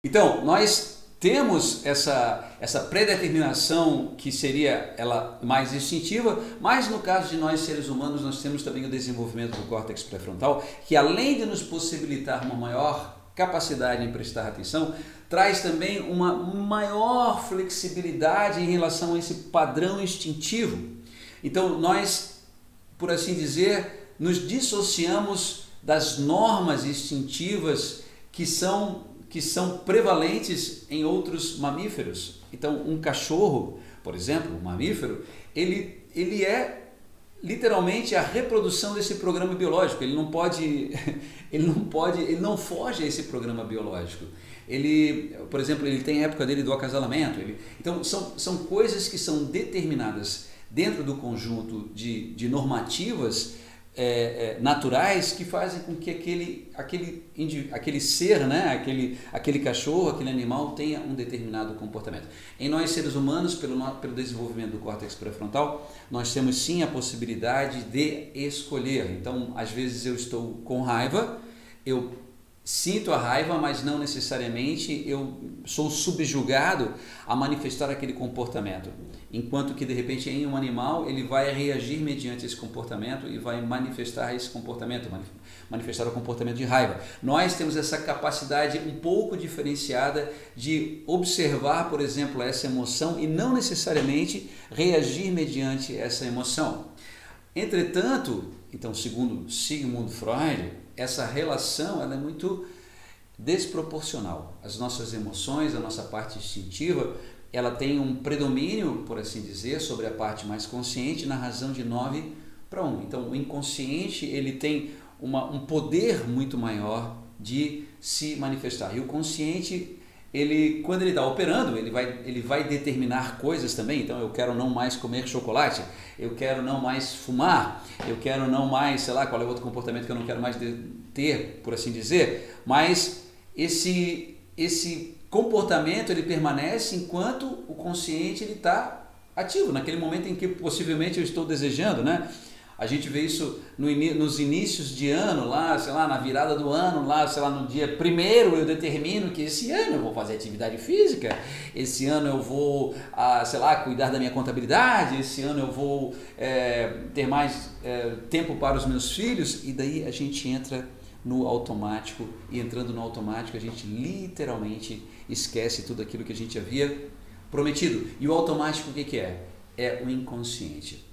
Então, nós temos essa predeterminação que seria ela mais instintiva, mas no caso de nós seres humanos, nós temos também o desenvolvimento do córtex pré-frontal, que além de nos possibilitar uma maior capacidade em prestar atenção, traz também uma maior flexibilidade em relação a esse padrão instintivo. Então nós, por assim dizer, nos dissociamos das normas instintivas que são prevalentes em outros mamíferos. Então um cachorro, por exemplo, um mamífero, ele é literalmente a reprodução desse programa biológico. Ele não foge a esse programa biológico. Por exemplo, ele tem a época dele do acasalamento. Então são coisas que são determinadas dentro do conjunto de normativas naturais que fazem com que aquele ser, né, aquele cachorro, aquele animal tenha um determinado comportamento. Em nós seres humanos, pelo desenvolvimento do córtex pré-frontal, nós temos sim a possibilidade de escolher. Então, às vezes eu estou com raiva, eu sinto a raiva, mas não necessariamente eu sou subjugado a manifestar aquele comportamento. Enquanto que, de repente, em um animal, ele vai reagir mediante esse comportamento e vai manifestar esse comportamento, manifestar o comportamento de raiva. Nós temos essa capacidade um pouco diferenciada de observar, por exemplo, essa emoção e não necessariamente reagir mediante essa emoção. Entretanto, então, segundo Sigmund Freud, essa relação ela é muito desproporcional. As nossas emoções, a nossa parte instintiva, ela tem um predomínio, por assim dizer, sobre a parte mais consciente na razão de 9:1. Então, o inconsciente ele tem um poder muito maior de se manifestar. E o consciente, quando ele está operando, ele vai determinar coisas também. Então, eu quero não mais comer chocolate, eu quero não mais fumar, eu quero não mais, sei lá, qual é o outro comportamento que eu não quero mais ter, por assim dizer. Mas esse comportamento ele permanece enquanto o consciente está ativo, naquele momento em que possivelmente eu estou desejando, né? A gente vê isso nos inícios de ano, lá, sei lá, na virada do ano, lá, sei lá, no dia 1º eu determino que esse ano eu vou fazer atividade física, esse ano eu vou, sei lá, cuidar da minha contabilidade, esse ano eu vou ter mais tempo para os meus filhos, e daí a gente entra no automático, e entrando no automático a gente literalmente esquece tudo aquilo que a gente havia prometido. E o automático o que é? É o inconsciente.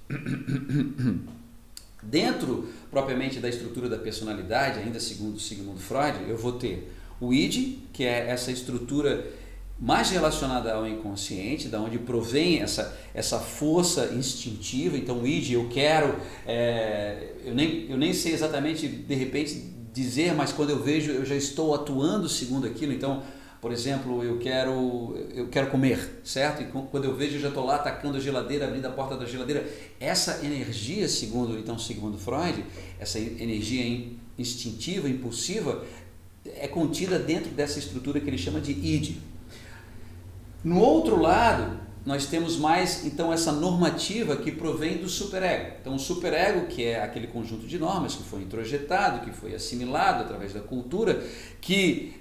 Dentro propriamente da estrutura da personalidade, ainda segundo Sigmund Freud, eu vou ter o id, que é essa estrutura mais relacionada ao inconsciente, da onde provém essa força instintiva. Então o id, eu quero, eu nem sei exatamente de repente dizer, mas quando eu vejo eu já estou atuando segundo aquilo. Então, por exemplo, eu quero comer, certo? E quando eu vejo, eu já estou lá atacando a geladeira, abrindo a porta da geladeira. Essa energia, segundo Freud, essa energia instintiva, impulsiva, é contida dentro dessa estrutura que ele chama de id. No outro lado, nós temos mais, então, essa normativa que provém do superego. Então, o superego, que é aquele conjunto de normas que foi introjetado, que foi assimilado através da cultura, que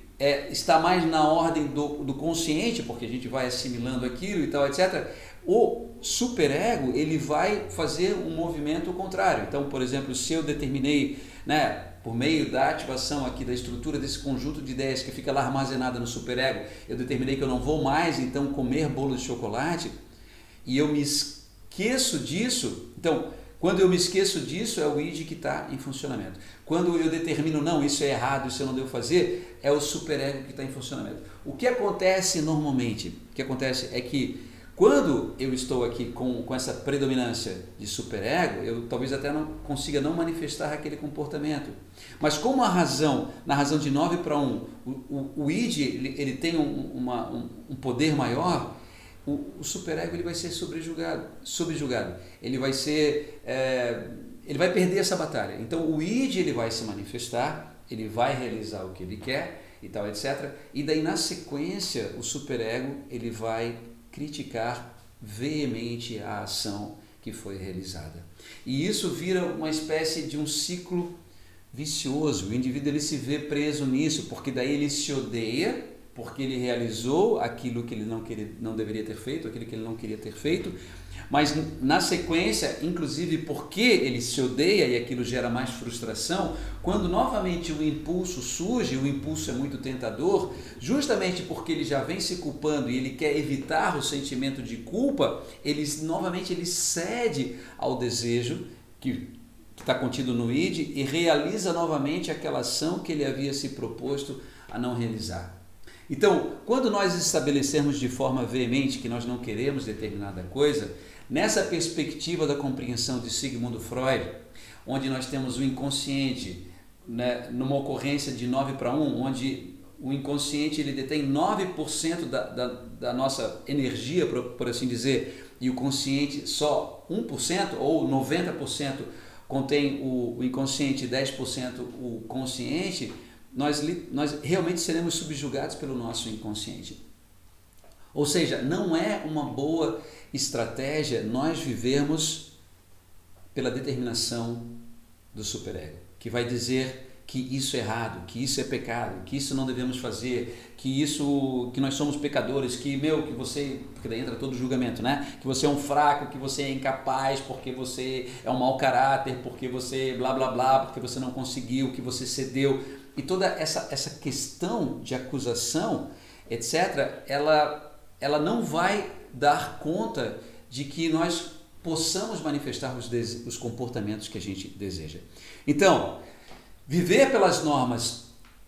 está mais na ordem do consciente, porque a gente vai assimilando aquilo e tal, etc. O superego, ele vai fazer um movimento contrário. Então, por exemplo, se eu determinei, né, por meio da ativação aqui da estrutura desse conjunto de ideias que fica lá armazenada no superego, eu determinei que eu não vou mais, então, comer bolo de chocolate, e eu me esqueço disso. Então, quando eu me esqueço disso, é o id que está em funcionamento. Quando eu determino, não, isso é errado, isso eu não devo fazer, é o superego que está em funcionamento. O que acontece normalmente? O que acontece é que quando eu estou aqui com essa predominância de superego, eu talvez até não consiga não manifestar aquele comportamento. Mas como na razão de 9:1, o id ele tem um poder maior, o superego ele vai ser subjugado. Ele vai perder essa batalha. Então o id ele vai se manifestar, ele vai realizar o que ele quer e tal, etc. E daí na sequência o superego ele vai criticar veemente a ação que foi realizada. E isso vira uma espécie de um ciclo vicioso. O indivíduo ele se vê preso nisso, porque daí ele se odeia, porque ele realizou aquilo que ele não deveria ter feito, aquilo que ele não queria ter feito, mas na sequência, inclusive porque ele se odeia e aquilo gera mais frustração, quando novamente o impulso surge, o impulso é muito tentador, justamente porque ele já vem se culpando e ele quer evitar o sentimento de culpa, novamente ele cede ao desejo que está contido no id e realiza novamente aquela ação que ele havia se proposto a não realizar. Então, quando nós estabelecemos de forma veemente que nós não queremos determinada coisa, nessa perspectiva da compreensão de Sigmund Freud, onde nós temos o inconsciente, né, numa ocorrência de 9:1, onde o inconsciente ele detém 9% da nossa energia, por assim dizer, e o consciente só 1% ou 90% contém o inconsciente e 10% o consciente, nós realmente seremos subjugados pelo nosso inconsciente. Ou seja, não é uma boa estratégia nós vivermos pela determinação do superego, que vai dizer que isso é errado, que isso é pecado, que isso não devemos fazer, que nós somos pecadores, que você, porque daí entra todo o julgamento, né? Que você é um fraco, que você é incapaz, porque você é um mau caráter, porque você blá blá blá, porque você não conseguiu, que você cedeu. E toda essa questão de acusação, etc., ela não vai dar conta de que nós possamos manifestar os comportamentos que a gente deseja. Então, viver pelas normas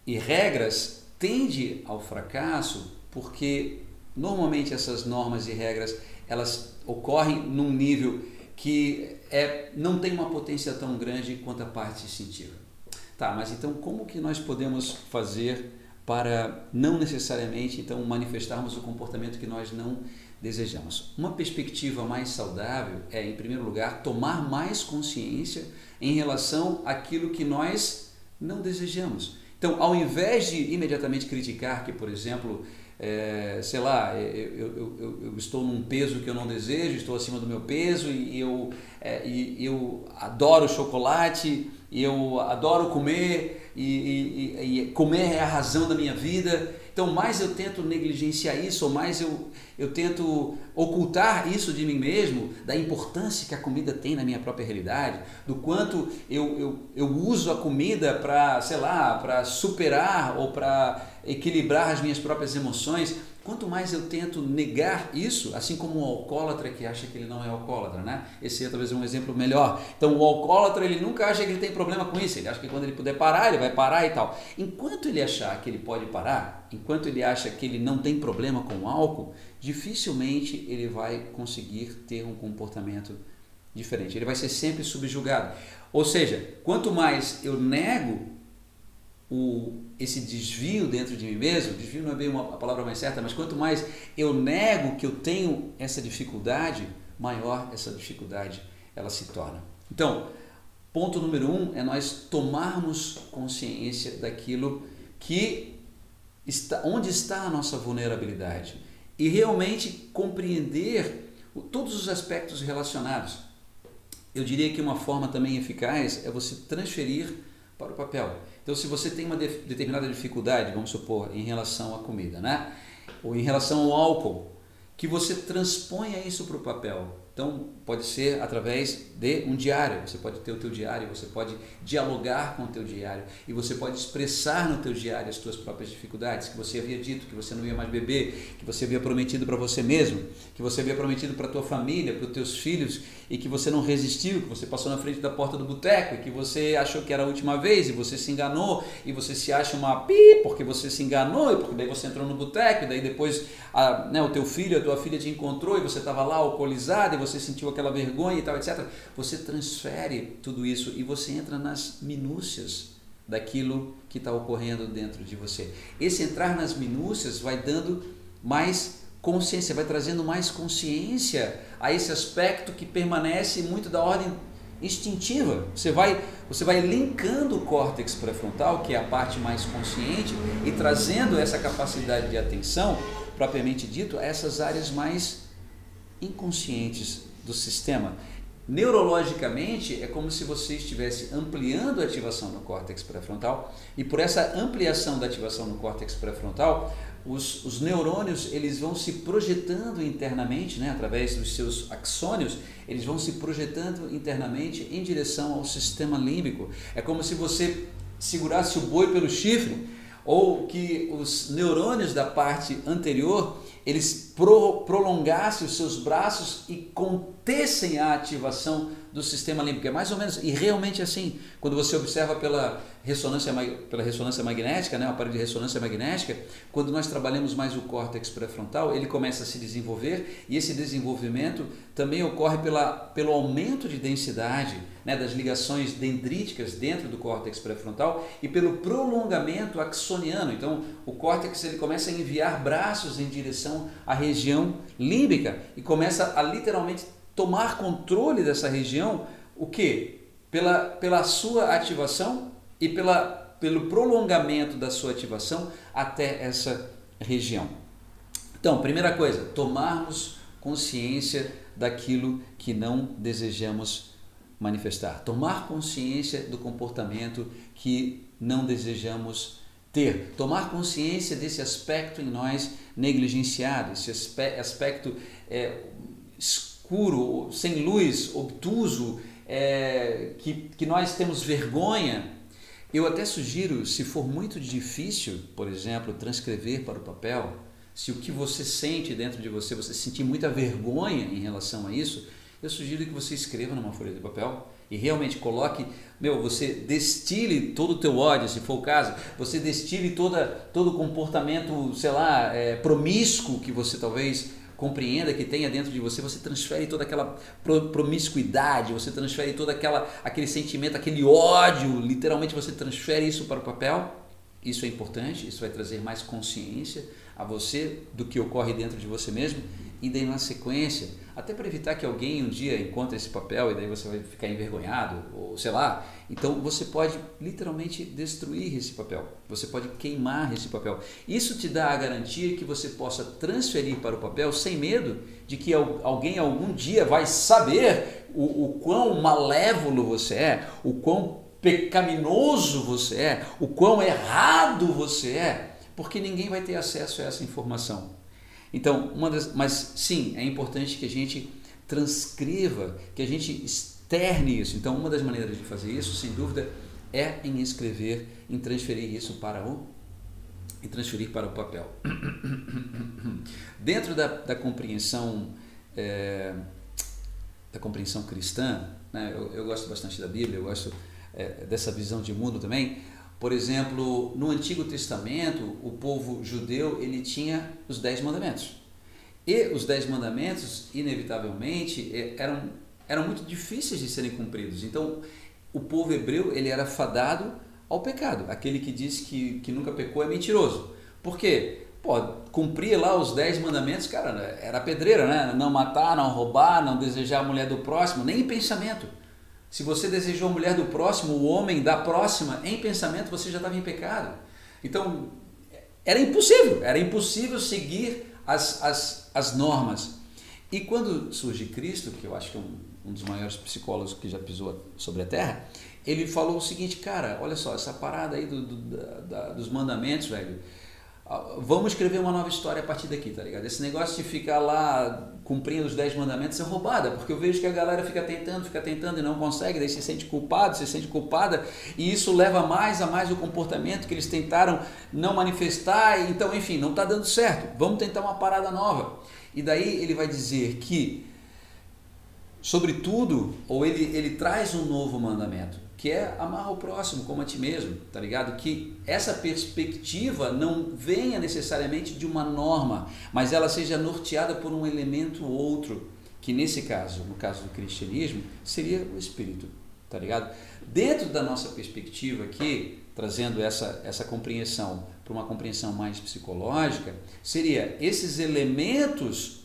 e regras tende ao fracasso porque normalmente essas normas e regras elas ocorrem num nível que não tem uma potência tão grande quanto a parte instintiva. Tá, mas então como que nós podemos fazer para não necessariamente então manifestarmos o comportamento que nós não desejamos? Uma perspectiva mais saudável é, em primeiro lugar, tomar mais consciência em relação àquilo que nós não desejamos. Então, ao invés de imediatamente criticar que, por exemplo, sei lá, eu estou num peso que eu não desejo, estou acima do meu peso e eu adoro chocolate, eu adoro comer e comer é a razão da minha vida. Então, mais eu tento negligenciar isso, ou mais eu tento ocultar isso de mim mesmo, da importância que a comida tem na minha própria realidade, do quanto eu uso a comida para, sei lá, para superar ou para equilibrar as minhas próprias emoções. Quanto mais eu tento negar isso, assim como um alcoólatra que acha que ele não é alcoólatra, né? Esse é talvez um exemplo melhor. Então o alcoólatra ele nunca acha que ele tem problema com isso, ele acha que quando ele puder parar, ele vai parar e tal. Enquanto ele achar que ele pode parar, enquanto ele acha que ele não tem problema com o álcool, dificilmente ele vai conseguir ter um comportamento diferente. Ele vai ser sempre subjugado. Ou seja, quanto mais eu nego esse desvio dentro de mim mesmo, desvio não é bem a palavra mais certa, mas quanto mais eu nego que eu tenho essa dificuldade, maior essa dificuldade ela se torna. Então, ponto número 1 é nós tomarmos consciência daquilo onde está a nossa vulnerabilidade e realmente compreender todos os aspectos relacionados. Eu diria que uma forma também eficaz é você transferir para o papel. Então, se você tem uma determinada dificuldade, vamos supor, em relação à comida, né? Ou em relação ao álcool, que você transponha isso para o papel. Então, pode ser através de um diário. Você pode ter o teu diário, você pode dialogar com o teu diário e você pode expressar no teu diário as tuas próprias dificuldades, que você havia dito que você não ia mais beber, que você havia prometido para você mesmo, que você havia prometido para a tua família, para os teus filhos e que você não resistiu, que você passou na frente da porta do boteco e que você achou que era a última vez e você se enganou e você se acha uma porque você se enganou e porque daí você entrou no boteco e daí depois o teu filho, a tua filha te encontrou e você estava lá alcoolizado e você sentiu aquela vergonha e tal, etc. Você transfere tudo isso e você entra nas minúcias daquilo que está ocorrendo dentro de você. Esse entrar nas minúcias vai dando mais consciência, vai trazendo mais consciência a esse aspecto que permanece muito da ordem instintiva. Você vai linkando o córtex pré-frontal, que é a parte mais consciente, e trazendo essa capacidade de atenção, propriamente dito, a essas áreas mais inconscientes do sistema. neurologicamente é como se você estivesse ampliando a ativação no córtex pré-frontal, e por essa ampliação da ativação no córtex pré-frontal, os neurônios eles vão se projetando internamente, né, através dos seus axônios, eles vão se projetando internamente em direção ao sistema límbico. É como se você segurasse o boi pelo chifre, ou que os neurônios da parte anterior eles prolongassem os seus braços e contessem a ativação do sistema límbico. É mais ou menos, e realmente assim, quando você observa pela ressonância magnética, né, o aparelho de ressonância magnética, quando nós trabalhamos mais o córtex pré-frontal, ele começa a se desenvolver, e esse desenvolvimento também ocorre pelo aumento de densidade, né, das ligações dendríticas dentro do córtex pré-frontal e pelo prolongamento axoniano. Então, o córtex ele começa a enviar braços em direção à região límbica e começa a literalmente tomar controle dessa região, o quê? Pela sua ativação e pelo prolongamento da sua ativação até essa região. Então, primeira coisa, tomarmos consciência daquilo que não desejamos manifestar. Tomar consciência do comportamento que não desejamos ter. Tomar consciência desse aspecto em nós negligenciado, esse aspecto escuro, sem luz, obtuso, que nós temos vergonha. Eu até sugiro, se for muito difícil, por exemplo, transcrever para o papel, se o que você sente dentro de você, você sentir muita vergonha em relação a isso, eu sugiro que você escreva numa folha de papel e realmente coloque, você destile todo o teu ódio, se for o caso, você destile todo o comportamento, promíscuo que você talvez compreenda que tenha dentro de você, você transfere toda aquela promiscuidade, você transfere todo aquele sentimento, aquele ódio, literalmente você transfere isso para o papel. Isso é importante, isso vai trazer mais consciência a você do que ocorre dentro de você mesmo, e daí na sequência, até para evitar que alguém um dia encontre esse papel e daí você vai ficar envergonhado, ou então você pode literalmente destruir esse papel, você pode queimar esse papel. Isso te dá a garantia que você possa transferir para o papel sem medo de que alguém algum dia vai saber o quão malévolo você é, o quão pecaminoso você é, o quão errado você é, porque ninguém vai ter acesso a essa informação. Então, mas sim, é importante que a gente transcreva, que a gente externe isso. Então, uma das maneiras de fazer isso, sem dúvida, é em escrever, em transferir isso para o papel. Dentro da compreensão cristã, né, eu gosto bastante da Bíblia, eu gosto dessa visão de mundo também. Por exemplo, no Antigo Testamento, o povo judeu ele tinha os 10 mandamentos. E os 10 mandamentos, inevitavelmente, eram muito difíceis de serem cumpridos. Então, o povo hebreu ele era fadado ao pecado. Aquele que diz que nunca pecou é mentiroso. Por quê? Cumprir lá os 10 mandamentos, cara, era pedreira, né? Não matar, não roubar, não desejar a mulher do próximo, nem em pensamento. Se você desejou a mulher do próximo, o homem da próxima, em pensamento você já estava em pecado. Então, era impossível seguir as normas. E quando surge Cristo, que eu acho que é um dos maiores psicólogos que já pisou sobre a Terra, ele falou o seguinte, cara, olha só, essa parada aí dos mandamentos, velho, vamos escrever uma nova história a partir daqui, tá ligado? Esse negócio de ficar lá cumprindo os 10 mandamentos é roubada, porque eu vejo que a galera fica tentando e não consegue, daí se sente culpado, se sente culpada, e isso leva mais a mais o comportamento que eles tentaram não manifestar, então, enfim, não está dando certo, vamos tentar uma parada nova. E daí ele vai dizer que, sobretudo, ou ele traz um novo mandamento, que é amar o próximo como a ti mesmo, tá ligado? Que essa perspectiva não venha necessariamente de uma norma, mas ela seja norteada por um elemento ou outro, que nesse caso, no caso do cristianismo, seria o Espírito, tá ligado? Dentro da nossa perspectiva aqui, trazendo essa compreensão para uma compreensão mais psicológica, seria esses elementos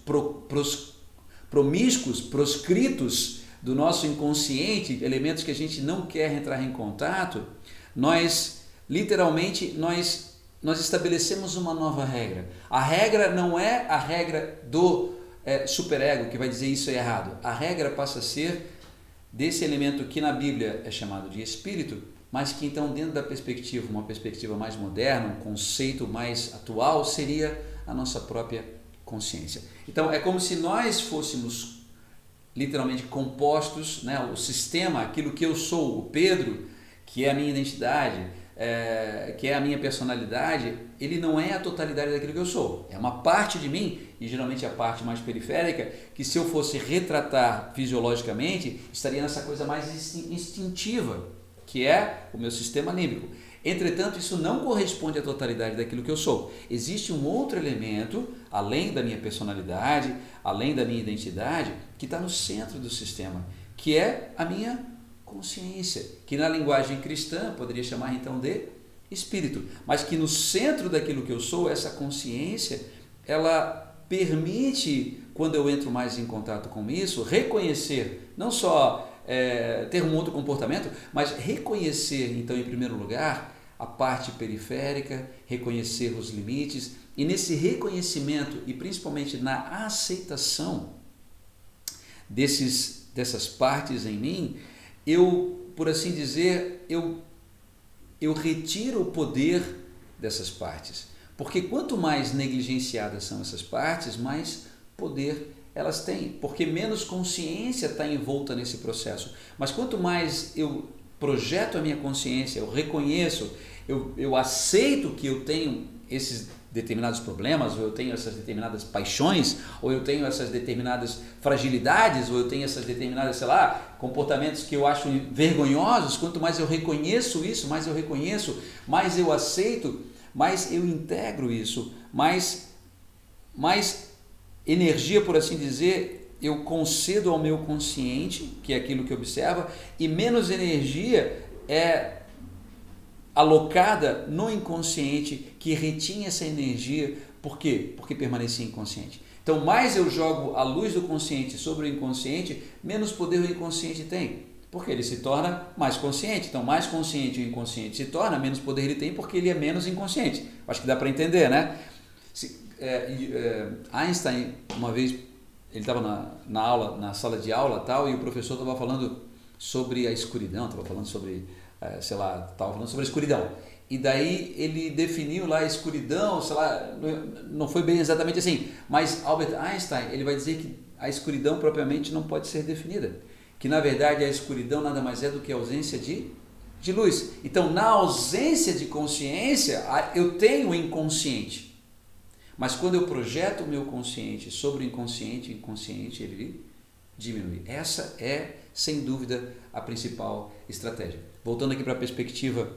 promíscuos, proscritos do nosso inconsciente, elementos que a gente não quer entrar em contato, nós estabelecemos uma nova regra. A regra não é a regra do superego que vai dizer isso é errado. A regra passa a ser desse elemento que na Bíblia é chamado de espírito, mas que então dentro da perspectiva, uma perspectiva mais moderna, um conceito mais atual, seria a nossa própria consciência. Então é como se nós fôssemos literalmente compostos, né? O sistema, aquilo que eu sou, o Pedro, que é a minha identidade, que é a minha personalidade, ele não é a totalidade daquilo que eu sou. É uma parte de mim, e geralmente a parte mais periférica, que se eu fosse retratar fisiologicamente, estaria nessa coisa mais instintiva, que é o meu sistema límbico. Entretanto, isso não corresponde à totalidade daquilo que eu sou. Existe um outro elemento, além da minha personalidade, além da minha identidade, que está no centro do sistema, que é a minha consciência, que na linguagem cristã poderia chamar então de espírito, mas que no centro daquilo que eu sou, essa consciência, ela permite, quando eu entro mais em contato com isso, reconhecer, não só ter um outro comportamento, mas reconhecer então em primeiro lugar a parte periférica, reconhecer os limites, e nesse reconhecimento e principalmente na aceitação dessas partes em mim, eu, por assim dizer, eu retiro o poder dessas partes. Porque quanto mais negligenciadas são essas partes, mais poder elas têm. Porque menos consciência está envolta nesse processo. Mas quanto mais eu projeto a minha consciência, eu reconheço, eu aceito que eu tenho esses determinados problemas, ou eu tenho essas determinadas paixões, ou eu tenho essas determinadas fragilidades, ou eu tenho essas determinadas, sei lá, comportamentos que eu acho vergonhosos, quanto mais eu reconheço isso, mais eu reconheço, mais eu aceito, mais eu integro isso, mais energia, por assim dizer, eu concedo ao meu consciente, que é aquilo que observa, e menos energia é alocada no inconsciente, que retinha essa energia. Por quê? Porque permanecia inconsciente. Então, mais eu jogo a luz do consciente sobre o inconsciente, menos poder o inconsciente tem, porque ele se torna mais consciente. Então, mais consciente o inconsciente se torna, menos poder ele tem, porque ele é menos inconsciente. Acho que dá para entender, né? Einstein, uma vez, ele estava na aula, na sala de aula tal, e o professor estava falando sobre a escuridão, estava falando sobre estava falando sobre a escuridão. E daí ele definiu lá a escuridão, não foi bem exatamente assim, mas Albert Einstein, ele vai dizer que a escuridão propriamente não pode ser definida, que na verdade a escuridão nada mais é do que a ausência de luz. Então, na ausência de consciência, eu tenho o inconsciente, mas quando eu projeto o meu consciente sobre o inconsciente ele diminui. Essa é, sem dúvida, a principal estratégia. Voltando aqui para a perspectiva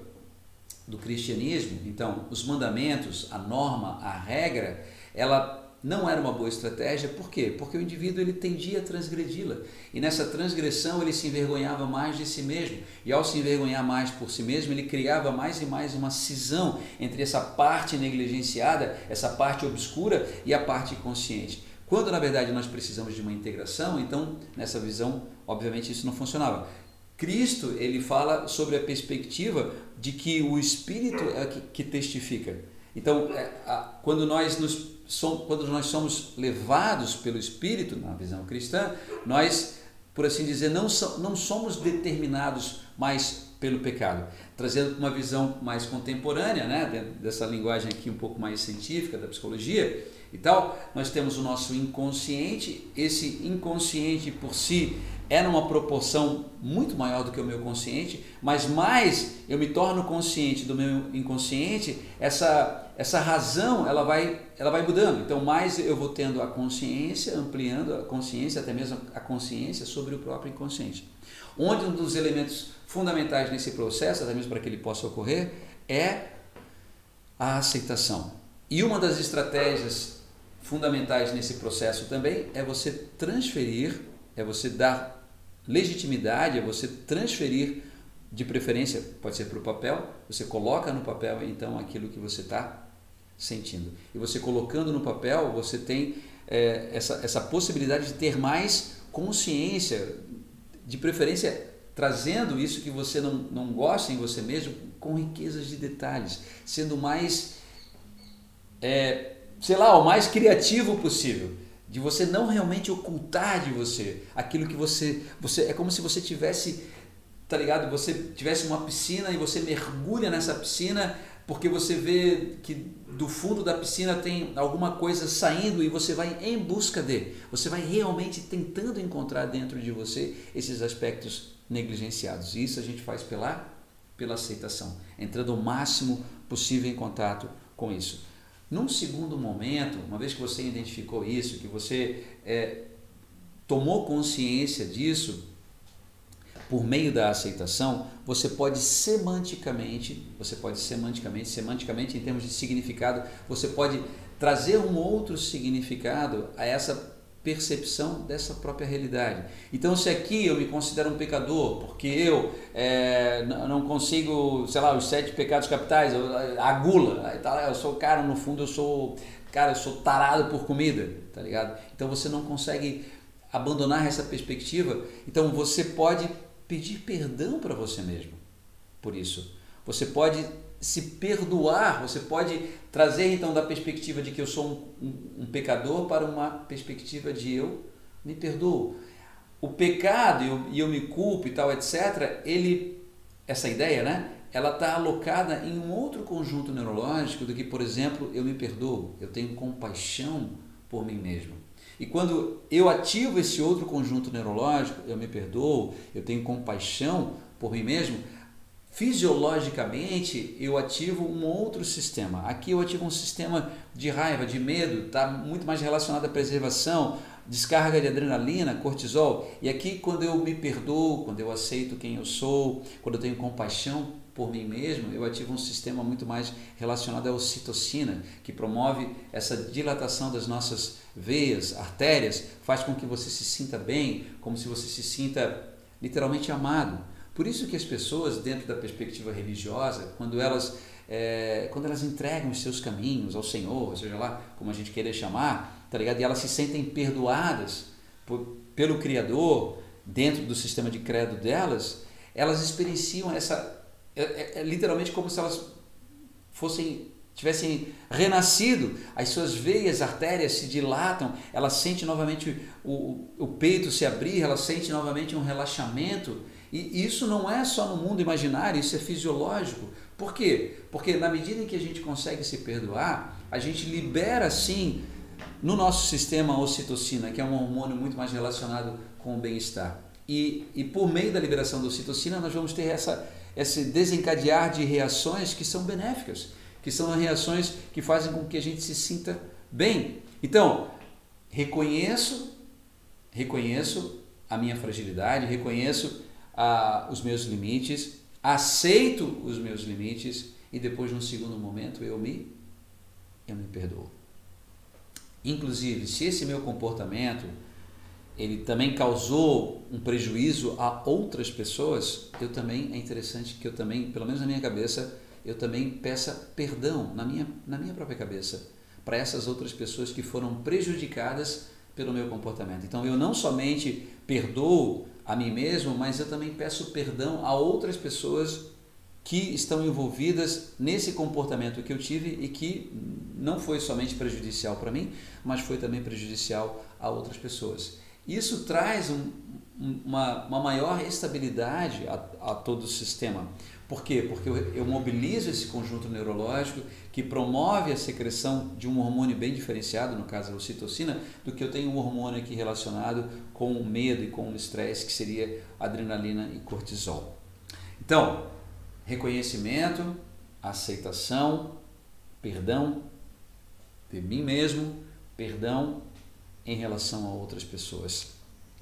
do cristianismo, então, os mandamentos, a norma, a regra, ela não era uma boa estratégia. Por quê? Porque o indivíduo ele tendia a transgredi-la, e nessa transgressão ele se envergonhava mais de si mesmo, e ao se envergonhar mais por si mesmo, ele criava mais e mais uma cisão entre essa parte negligenciada, essa parte obscura e a parte consciente. Quando na verdade nós precisamos de uma integração, então nessa visão, obviamente, isso não funcionava. Cristo, ele fala sobre a perspectiva de que o Espírito é que testifica. Então, quando nós somos levados pelo Espírito, na visão cristã, nós, por assim dizer, não somos determinados mais pelo pecado. Trazendo uma visão mais contemporânea, né, dessa linguagem aqui um pouco mais científica, da psicologia e tal, nós temos o nosso inconsciente. Esse inconsciente por si é numa proporção muito maior do que o meu consciente, mas mais eu me torno consciente do meu inconsciente, essa razão ela vai mudando. Então, mais eu vou tendo a consciência, ampliando a consciência, até mesmo a consciência sobre o próprio inconsciente. Onde um dos elementos fundamentais nesse processo, até mesmo para que ele possa ocorrer, é a aceitação. E uma das estratégias fundamentais nesse processo também é você transferir, é você dar legitimidade, é você transferir, de preferência, pode ser para o papel, você coloca no papel então aquilo que você está sentindo. E você colocando no papel, você tem essa possibilidade de ter mais consciência, de preferência trazendo isso que você não gosta em você mesmo, com riquezas de detalhes, sendo mais, o mais criativo possível, de você não realmente ocultar de você aquilo que você é como se você tivesse, tá ligado? Você tivesse uma piscina e você mergulha nessa piscina porque você vê que do fundo da piscina tem alguma coisa saindo e você vai em busca você vai realmente tentando encontrar dentro de você esses aspectos negligenciados. E isso a gente faz pela aceitação, entrando o máximo possível em contato com isso. Num segundo momento, uma vez que você identificou isso, que você tomou consciência disso, por meio da aceitação, você pode semanticamente em termos de significado, você pode trazer um outro significado a essa percepção dessa própria realidade. Então, se aqui eu me considero um pecador, porque eu não consigo, sei lá, os 7 pecados capitais, a gula, eu sou, cara, no fundo eu sou tarado por comida, tá ligado? Então você não consegue abandonar essa perspectiva, então você pode pedir perdão para você mesmo por isso. Você pode se perdoar, você pode trazer então da perspectiva de que eu sou um pecador para uma perspectiva de eu me perdoo. O pecado e eu me culpo e tal, etc., essa ideia, né? Ela está alocada em um outro conjunto neurológico do que, por exemplo, eu me perdoo, eu tenho compaixão por mim mesmo. E quando eu ativo esse outro conjunto neurológico, eu me perdoo, eu tenho compaixão por mim mesmo, fisiologicamente eu ativo um outro sistema. Aqui eu ativo um sistema de raiva, de medo, está muito mais relacionado à preservação, descarga de adrenalina, cortisol. E aqui quando eu me perdoo, quando eu aceito quem eu sou, quando eu tenho compaixão por mim mesmo, eu ativo um sistema muito mais relacionado à ocitocina, que promove essa dilatação das nossas veias, artérias, faz com que você se sinta bem, como se você se sinta literalmente amado. Por isso que as pessoas, dentro da perspectiva religiosa, quando elas entregam os seus caminhos ao Senhor, seja lá como a gente queira chamar, tá ligado? E elas se sentem perdoadas pelo Criador, dentro do sistema de credo delas, elas experienciam literalmente como se elas tivessem renascido, as suas veias, artérias se dilatam, ela sente novamente o peito se abrir, ela sente novamente um relaxamento. E isso não é só no mundo imaginário, isso é fisiológico. Por quê? Porque na medida em que a gente consegue se perdoar, a gente libera sim no nosso sistema a ocitocina, que é um hormônio muito mais relacionado com o bem-estar. E por meio da liberação da ocitocina nós vamos ter esse desencadear de reações que são benéficas, que são reações que fazem com que a gente se sinta bem. Então, reconheço a minha fragilidade, reconheço os meus limites, aceito os meus limites e depois, num segundo momento, eu me perdoo. Inclusive, se esse meu comportamento ele também causou um prejuízo a outras pessoas, é interessante que eu também, pelo menos na minha cabeça, eu também peça perdão na minha própria cabeça para essas outras pessoas que foram prejudicadas pelo meu comportamento. Então eu não somente perdoo a mim mesmo, mas eu também peço perdão a outras pessoas que estão envolvidas nesse comportamento que eu tive e que não foi somente prejudicial para mim, mas foi também prejudicial a outras pessoas. Isso traz uma maior estabilidade a todo o sistema. Por quê? Porque eu mobilizo esse conjunto neurológico que promove a secreção de um hormônio bem diferenciado, no caso a ocitocina, do que eu tenho um hormônio aqui relacionado com o medo e com o estresse, que seria adrenalina e cortisol. Então, reconhecimento, aceitação, perdão de mim mesmo, perdão em relação a outras pessoas.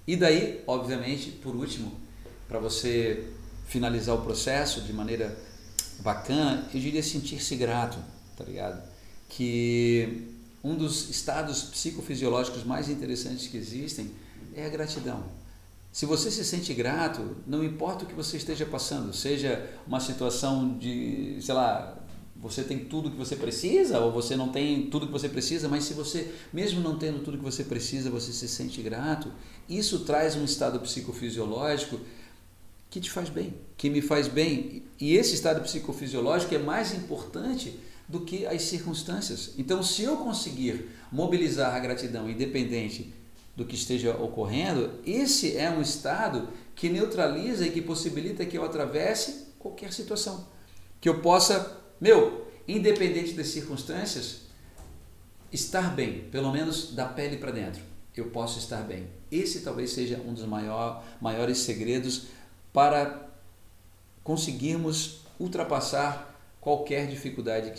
E daí, obviamente, por último, para você finalizar o processo de maneira bacana, eu diria sentir-se grato, tá ligado? Que um dos estados psicofisiológicos mais interessantes que existem é a gratidão. Se você se sente grato, não importa o que você esteja passando, seja uma situação de, sei lá, você tem tudo que você precisa ou você não tem tudo que você precisa, mas se você, mesmo não tendo tudo que você precisa, você se sente grato, isso traz um estado psicofisiológico que te faz bem, que me faz bem. E esse estado psicofisiológico é mais importante do que as circunstâncias. Então, se eu conseguir mobilizar a gratidão independente do que esteja ocorrendo, esse é um estado que neutraliza e que possibilita que eu atravesse qualquer situação. Que eu possa, independente das circunstâncias, estar bem, pelo menos da pele para dentro. Eu posso estar bem. Esse talvez seja um dos maiores segredos para conseguirmos ultrapassar qualquer dificuldade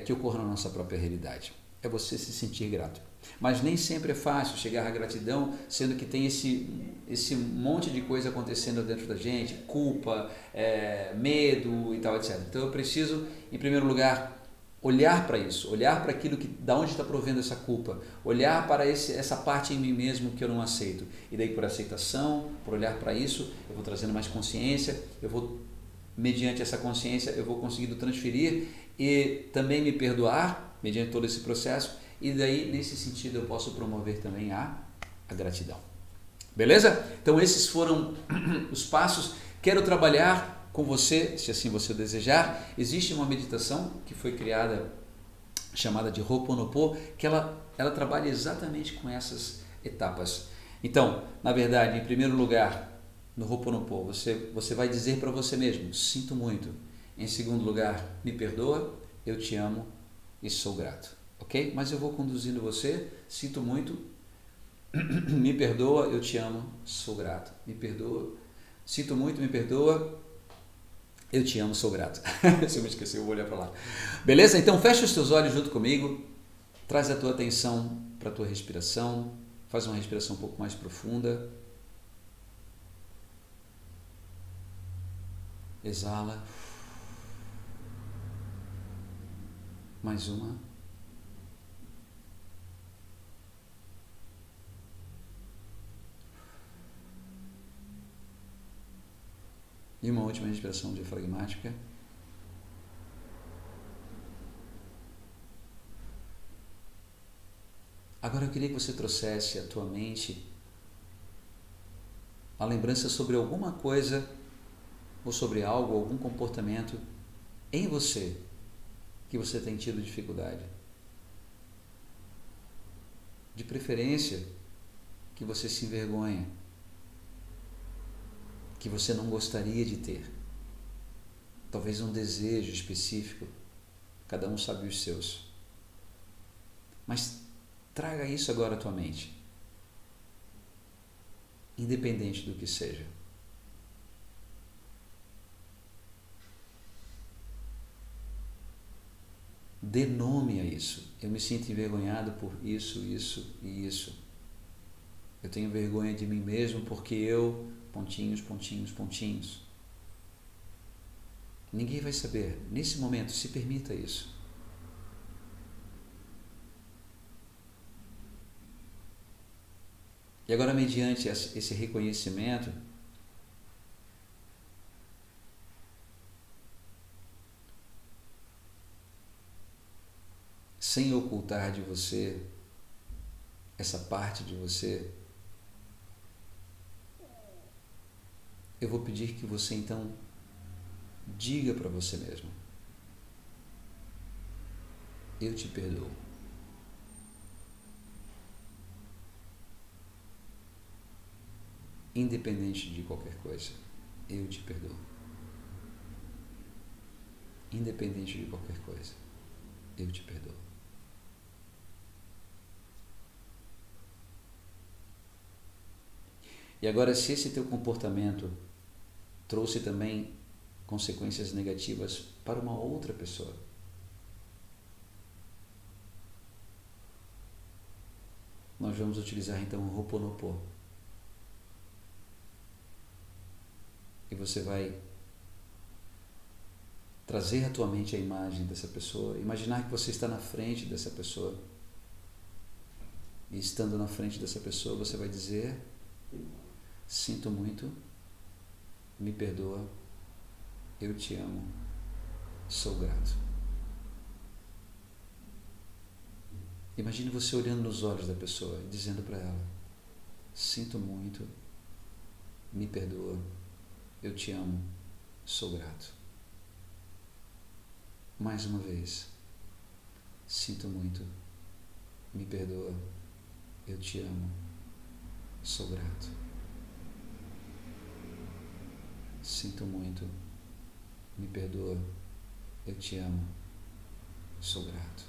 que ocorra na nossa própria realidade. É você se sentir grato. Mas nem sempre é fácil chegar à gratidão, sendo que tem esse monte de coisa acontecendo dentro da gente, culpa, medo e tal, etc. Então eu preciso, em primeiro lugar, olhar para isso, olhar para aquilo da onde está provendo essa culpa, olhar para essa parte em mim mesmo que eu não aceito. E daí, por aceitação, por olhar para isso, eu vou trazendo mais consciência, mediante essa consciência, eu vou conseguindo transferir e também me perdoar, mediante todo esse processo, e daí, nesse sentido, eu posso promover também a gratidão. Beleza? Então, esses foram os passos. Quero trabalhar com você, se assim você desejar. Existe uma meditação que foi criada, chamada de Ho'oponopono, que ela trabalha exatamente com essas etapas. Então, na verdade, em primeiro lugar, no Ho'oponopono, você vai dizer para você mesmo, sinto muito. Em segundo lugar, me perdoa, eu te amo e sou grato. Ok? Mas eu vou conduzindo você, sinto muito, me perdoa, eu te amo, sou grato. Me perdoa, sinto muito, me perdoa, eu te amo, sou grato. Se eu me esqueci, eu vou olhar para lá. Beleza? Então fecha os teus olhos junto comigo, traz a tua atenção para a tua respiração, faz uma respiração um pouco mais profunda. Exala. Mais uma. E uma última respiração diafragmática. Agora eu queria que você trouxesse à tua mente a lembrança sobre alguma coisa ou sobre algo, algum comportamento em você que você tem tido dificuldade. De preferência, que você se envergonha, que você não gostaria de ter. Talvez um desejo específico, cada um sabe os seus. Mas traga isso agora à tua mente, independente do que seja. Dê nome a isso. Eu me sinto envergonhado por isso, isso e isso. Eu tenho vergonha de mim mesmo porque eu... pontinhos, pontinhos, pontinhos. Ninguém vai saber. Nesse momento, se permita isso. E agora, mediante esse reconhecimento, sem ocultar de você essa parte de você, eu vou pedir que você então diga para você mesmo: eu te perdoo. Independente de qualquer coisa, eu te perdoo. Independente de qualquer coisa, eu te perdoo. E agora, se esse teu comportamento trouxe também consequências negativas para uma outra pessoa, nós vamos utilizar então o Ho'oponopono. E você vai trazer à tua mente a imagem dessa pessoa, imaginar que você está na frente dessa pessoa. E estando na frente dessa pessoa, você vai dizer: sinto muito, me perdoa, eu te amo, sou grato. Imagine você olhando nos olhos da pessoa e dizendo para ela: sinto muito, me perdoa, eu te amo, sou grato. mais uma vez. Sinto muito. Me perdoa. Eu te amo. Sou grato. Sinto muito. Me perdoa. Eu te amo. Sou grato.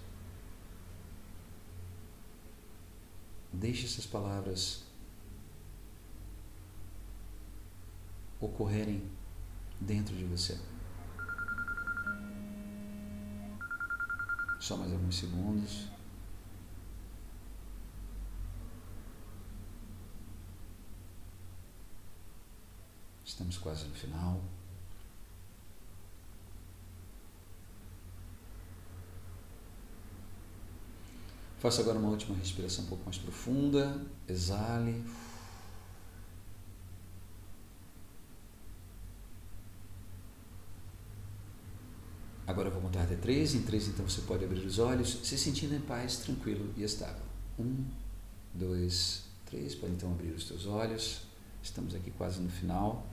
Deixe essas palavras ocorrerem dentro de você. Só mais alguns segundos. Estamos quase no final. Faça agora uma última respiração um pouco mais profunda. Exale. Agora eu vou contar até 3. Em 3, então, você pode abrir os olhos, se sentindo em paz, tranquilo e estável. 1, 2, 3. Pode então abrir os teus olhos. Estamos aqui quase no final.